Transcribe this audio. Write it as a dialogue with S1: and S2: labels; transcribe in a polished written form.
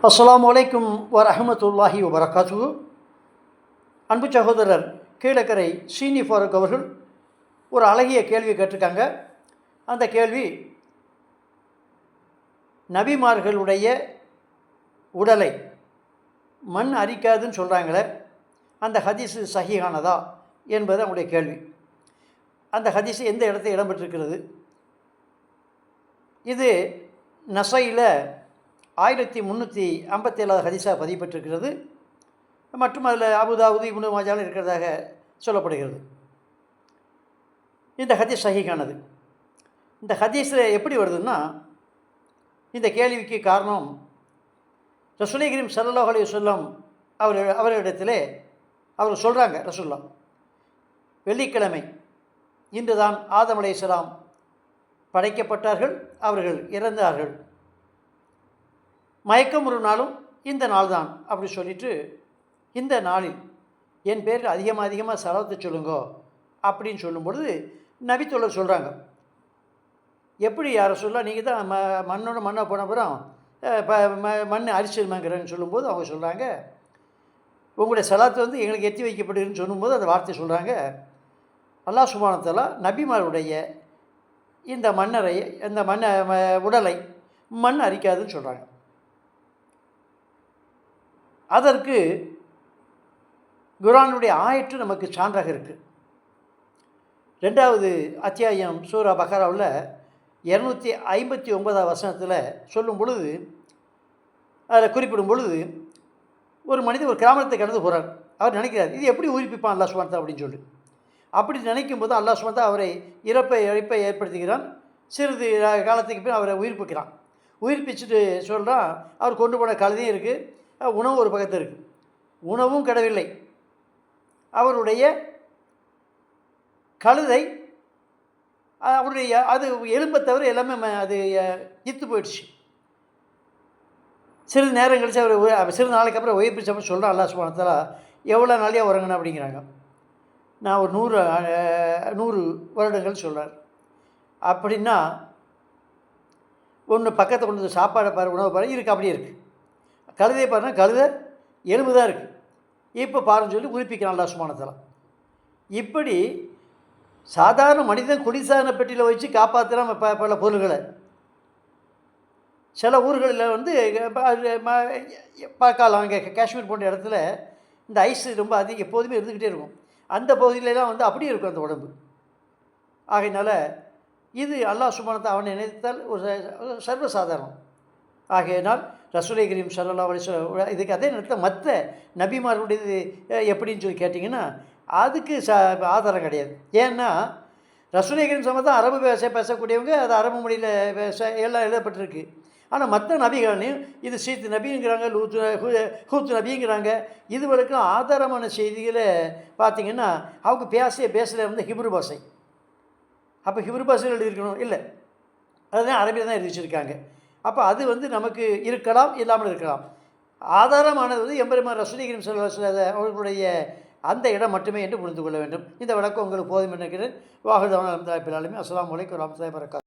S1: அஸ்ஸலாமு அலைக்கும் வரஹ்மத்துல்லாஹி வபரகாத்துஹு. அன்பு சகோதரர் கீழக்கரை சீனி ஃபாரூக் அவர்கள் ஒரு அழகிய கேள்வி கேட்டிருக்காங்க. அந்த கேள்வி, நபிமார்களுடைய உடலை மண் அரிக்காதுன்னு சொல்கிறாங்களே, அந்த ஹதீஸு சஹீஹானதா என்பது அவங்களுடைய கேள்வி. அந்த ஹதீஸு எந்த இடத்துல இடம்பெற்றிருக்கிறது? இது நசையில் 1357 ஹதீஸாக பதியப்பட்டிருக்கிறது. மற்றும் அதில் அபுதாவுது இப்னு மாஜாவில் இருக்கிறதாக சொல்லப்படுகிறது. இந்த ஹதீஸ் சஹீஹானது. இந்த ஹதீஸில் எப்படி வருதுன்னா, இந்த கேள்விக்கு காரணம் ரசூலே கரீம் ஸல்லல்லாஹு அலைஹி வஸல்லம் அவர்களிடத்திலே அவர் சொல்கிறாங்க, ரசூல்லா வெள்ளிக்கிழமை இன்று தான் ஆதம் அலைஹிஸ்ஸலாம் படைக்கப்பட்டார்கள், அவர்கள் இறந்தார்கள், மயக்கம் ஒரு நாளும் இந்த நாள் தான் அப்படி சொல்லிவிட்டு, இந்த நாளில் என் பேரில் அதிகமாக சலவத்து சொல்லுங்கோ அப்படின்னு சொல்லும்பொழுது நபித்தோழர் சொல்கிறாங்க, எப்படி யாரை சொல்ல, நீங்கள் தான் மண்ணோட மண்ணை போன அப்புறம் மண் அரிசிடுமாங்கிறன்னு சொல்லும்போது அவங்க சொல்கிறாங்க, உங்களுடைய சலாத்து வந்து எங்களுக்கு எத்தி வைக்கப்படுதுன்னு சொல்லும்போது அந்த வார்த்தை சொல்கிறாங்க, அல்லாஹ் சுப்ஹானஹு வ தஆலா நபிமாருடைய இந்த உடலை மண் அரிக்காதுன்னு சொல்கிறாங்க. அதற்கு குர்ஆனுடைய ஆயத்து நமக்கு சான்றாக இருக்குது. 2வது அத்தியாயம் சூரா பக்ராவில் 259 வசனத்தில் சொல்லும் பொழுது, அதில் குறிப்பிடும் பொழுது, ஒரு மனிதர் ஒரு கிராமத்தை கடந்து போகிறார். அவர் நினைக்கிறார், இது எப்படி உயிர்ப்பிப்பான் அல்லாஹ் சுப்ஹானஹு வ தஆலா அப்படின்னு சொல்லி. அப்படி நினைக்கும் போது அல்லாஹ் சுப்ஹானஹு வ தஆலா அவரை இறப்பை ஏற்படுத்துகிறான். சிறிது காலத்துக்கு பின் அவரை உயிர்ப்பிக்கிறான். உயிர்ப்பிச்சுட்டு சொல்கிறான், அவர் கொண்டு போன கழுதையும் இருக்குது, உணவு ஒரு பக்கத்தில் இருக்குது. உணவும் கிடவில்லை, அவருடைய கழுதை அவருடைய அது எலும்பை தவிர எல்லாமே அது இத்து போயிடுச்சு. சிறிது நேரம் கழித்து அவர் சிறிது நாளைக்கு அப்புறம் உயிர்ப்பிச்சப்போ சொல்கிறான் அல்லாஹ் சுப்ஹானஹு வ தஆலா, எவ்வளோ நாளையாக உறங்கினேன் அப்படிங்கிறாங்க. நான் ஒரு 100 வருடங்கள் சொல்கிறார். அப்படின்னா ஒன்று பக்கத்தை கொண்டு வந்து சாப்பாடை பாரு, உணவை பாரு, இருக்குது, அப்படியே இருக்குது. கழுதையை பாருன்னா கழுதை எலும்பு தான் இருக்குது. இப்போ பாருன்னு சொல்லி உயிர்ப்பிக்கிறான் அல்லாஹ் சுப்ஹானஹு வ தஆலா. இப்படி சாதாரண மனிதன் குடிசாதன பெட்டியில் வச்சு காப்பாற்றுறான் பல பொருள்களை. சில ஊர்களில் வந்து பார்க்கலாம், அங்கே காஷ்மீர் போன்ற இடத்துல இந்த ஐஸ் ரொம்ப எப்போதுமே இருந்துக்கிட்டே இருக்கும். அந்த பகுதியிலலாம் வந்து அப்படியே இருக்கும் அந்த உடம்பு. ஆகையினால இது அல்லாஹ் சுப்ஹானஹு வ தஆலா அவனை நினைத்தால் ஒரு சர்வசாதாரணம். ஆகையினால் ரசூலே கரீம் ஸல்லல்லாஹு அலைஹி வஸல்லம் இதுக்கு அதே நேரத்தில் மற்ற நபிமார்களுடையது எப்படின்னு சொல்லி கேட்டிங்கன்னா, அதுக்கு ஆதாரம் கிடையாது. ஏன்னா ரசூலே கரீம் ஸல்லல்லாஹு அலைஹி வஸல்லம் தான் அரபு பேசக்கூடியவங்க, அது அரபு மொழியில் எல்லாம் எழுதப்பட்டிருக்கு. ஆனால் மற்ற நபிகளையும் இது சீத்து நபிங்கிறாங்க, ஹூத் நபிங்கிறாங்க. இதுவரைக்கும் ஆதாரமான செய்திகளை பார்த்திங்கன்னா அவங்க பேசல வந்து ஹிப்ரு பாஷை. அப்போ ஹிப்ரு பாஷையில் எழுதியிருக்கணும் இல்லை, அதுதான் அரபியில் தான் எழுதி வச்சுருக்காங்க. அப்போ அது வந்து நமக்கு இருக்கலாம், இல்லாமல் இருக்கலாம். ஆதாரமானது வந்து எம்பெருமான் ரசூலே கரீம் ஸல்லல்லாஹு அலைஹி வஸல்லம் அவர்களுடைய அந்த இடம் மட்டுமே என்று புரிந்து கொள்ள வேண்டும். இந்த விளக்கம் உங்களுக்கு போதும் நினைக்கிறேன். வாஹிர் தஅவானா அல்ஹம்துலில்லாஹி ரப்பில் ஆலமீன். அஸ்ஸலாமு அலைக்கும் வரஹ்மத்துல்லாஹி வபரகாத்துஹு.